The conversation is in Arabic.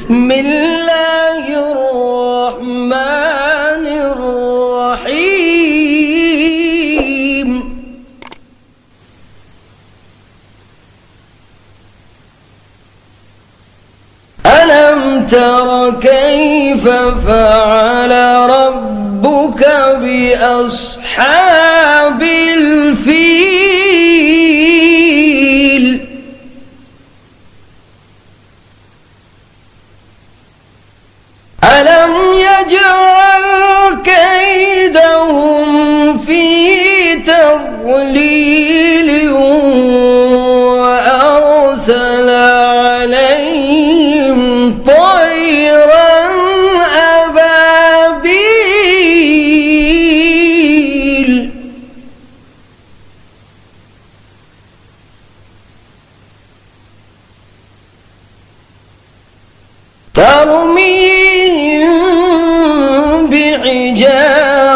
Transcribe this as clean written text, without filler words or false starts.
بسم الله الرحمن الرحيم ألم تر كيف فعل ربك بأصحاب الفيل ألم يجعل كيدهم في تضليل وأرسل عليهم طيرا أبابيل ترميهم بحجارة